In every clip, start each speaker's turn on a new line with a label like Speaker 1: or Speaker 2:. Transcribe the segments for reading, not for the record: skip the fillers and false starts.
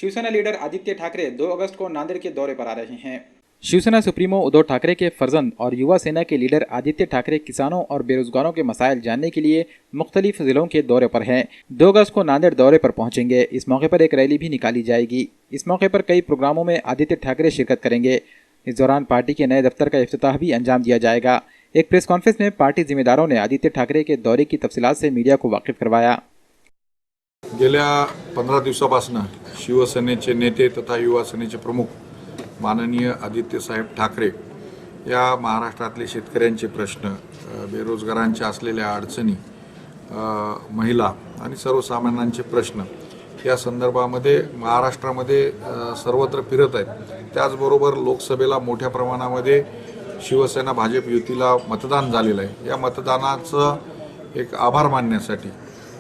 Speaker 1: Shiv Sena leader Aditya Thackeray 2 अगस्त को नांदेड़ के दौरे पर आ रहे हैं। शिवसेना सुप्रीमो उद्धव ठाकरे के फर्जंद और युवा सेना के लीडर आदित्य ठाकरे किसानों और बेरोजगारों के मसाइल जानने के लिए मुख्तलिफ जिलों के दौरे पर हैं। 2 अगस्त को नांदेड़ दौरे पर पहुंचेंगे। इस मौके पर एक रैली भी निकाली जाएगी। इस मौके पर कई प्रोग्रामों में आदित्य ठाकरे शिरकत करेंगे। इस दौरान पार्टी के नए दफ्तर का इफ्तिताह भी अंजाम दिया जाएगा। एक प्रेस कॉन्फ्रेंस में पार्टी जिम्मेदारों ने आदित्य ठाकरे के दौरे की तफसीलात से मीडिया को वाकिफ करवाया।
Speaker 2: गेल्या 15 दिवसापासून शिवसेनेचे नेते तथा युवा सेनेचे प्रमुख माननीय आदित्य साहेब ठाकरे या महाराष्ट्रातले शेतकऱ्यांचे प्रश्न, बेरोजगारांच्या असलेल्या अडचणी, महिला आणि सर्वसामान्यांचे प्रश्न या संदर्भामध्ये महाराष्ट्रामध्ये सर्वत्र फिरत आहेत। त्याचबरोबर लोकसभेला मोठ्या प्रमाणामध्ये शिवसेना भाजप युतीला मतदान झालेलं आहे। या मतदानाचं एक आभार मानण्यासाठी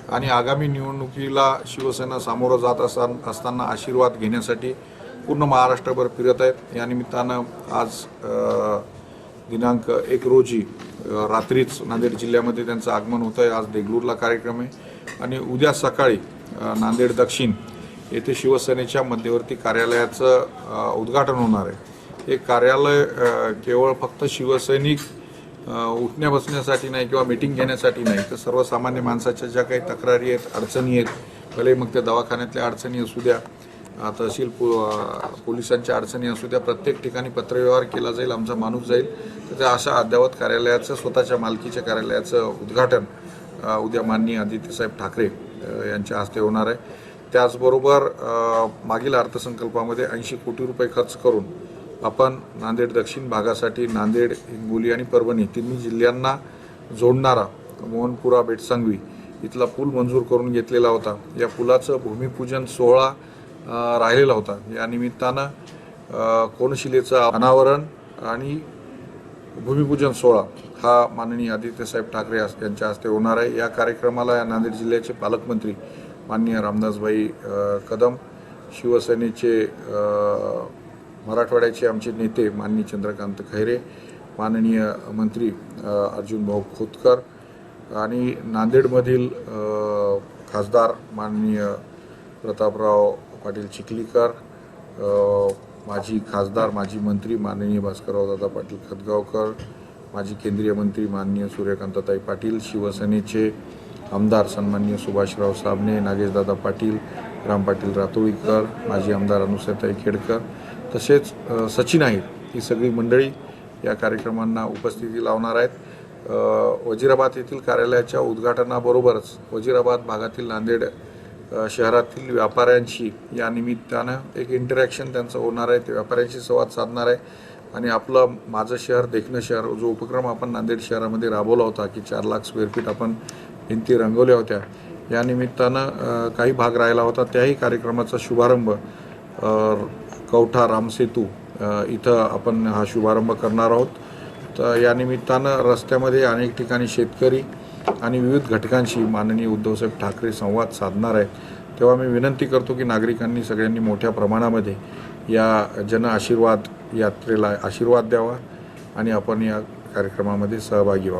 Speaker 2: आणि आगामी निवडणुकीला शिवसेना सामोरं जात असताना आशीर्वाद घेण्यासाठी पूर्ण महाराष्ट्रभर फिरत आहेत। या निमित्तानं आज दिनांक 1 रोजी रात्रीच नांदेड जिल्ह्यामध्ये त्यांचं आगमन होतं आहे। आज देगलूरला कार्यक्रम आहे आणि उद्या सकाळी नांदेड दक्षिण येथे शिवसेनेच्या मध्यवर्ती कार्यालयाचं उद्घाटन होणार आहे। हे कार्यालय केवळ फक्त शिवसैनिक उठण्या बसण्यासाठी नाही किंवा मीटिंग घेण्यासाठी नाही, तर सर्वसामान्य माणसाच्या ज्या काही तक्रारी आहेत, अडचणी आहेत, भले मग त्या दवाखान्यातल्या अडचणी असू द्या, तहसील पोलिसांच्या अडचणी असू द्या, प्रत्येक ठिकाणी पत्रव्यवहार केला जाईल, आमचा माणूस जाईल। तर त्या अशा अद्ययावत कार्यालयाचं, स्वतःच्या मालकीच्या कार्यालयाचं उद्घाटन उद्या माननीय आदित्यसाहेब ठाकरे यांच्या हस्ते होणार आहे। त्याचबरोबर मागील अर्थसंकल्पामध्ये 80 कोटी रुपये खर्च करून आपण नांदेड दक्षिण भागासाठी नांदेड, हिंगोली आणि परभणी तिन्ही जिल्ह्यांना जोडणारा मोहनपुरा बेटसांगवी इथला पूल मंजूर करून घेतलेला होता। या पुलाचं भूमिपूजन सोहळा राहिलेला होता। या निमित्तानं कोनशिलेचं अनावरण आणि भूमिपूजन सोहळा हा माननीय आदित्यसाहेब ठाकरे यांच्या हस्ते होणार आहे। या कार्यक्रमाला या नांदेड जिल्ह्याचे पालकमंत्री माननीय रामदासभाई कदम, शिवसेनेचे मराठवाड्याचे आमचे नेते माननीय चंद्रकांत खैरे, माननीय मंत्री अर्जुन भाऊ खोतकर आणि नांदेडमधील खासदार माननीय प्रतापराव पाटील चिखलीकर, माजी खासदार, माजी मंत्री माननीय भास्करराव दादा पाटील खतगावकर, माजी केंद्रीय मंत्री माननीय सूर्यकांताताई पाटील, शिवसेनेचे आमदार सन्माननीय सुभाषराव साबणे, नागेशदादा पाटील, राम पाटील रातोळीकर, माजी आमदार अनुसयाताई खेडकर, तसेच सचिन आहेत, ही सगळी मंडळी या कार्यक्रमांना उपस्थिती लावणार आहेत। वजीराबाद येथील कार्यालयाच्या उद्घाटनाबरोबरच वजीराबाद भागातील नांदेड शहरातील व्यापाऱ्यांशी या निमित्तानं एक इंटरॅक्शन त्यांचं होणार आहे। ते व्यापाऱ्यांशी संवाद साधणार आहे आणि आपलं माझं शहर देखणं शहर जो उपक्रम आपण नांदेड शहरामध्ये राबवला होता की 4 लाख स्क्वेअर फीट आपण भिंती रंगवल्या होत्या, या निमित्तानं काही भाग राहिला होता। त्याही कार्यक्रमाचा शुभारंभ कवठा रामसेतू इथं आपण हा शुभारंभ करणार आहोत। तर या निमित्तानं रस्त्यामध्ये अनेक ठिकाणी शेतकरी आणि विविध घटकांशी माननीय उद्धवसाहेब ठाकरे संवाद साधणार आहेत। तेव्हा मी विनंती करतो की नागरिकांनी सगळ्यांनी मोठ्या प्रमाणामध्ये या जन आशीर्वाद यात्रेला आशीर्वाद द्यावा आणि आपण या कार्यक्रमामध्ये सहभागी व्हावं।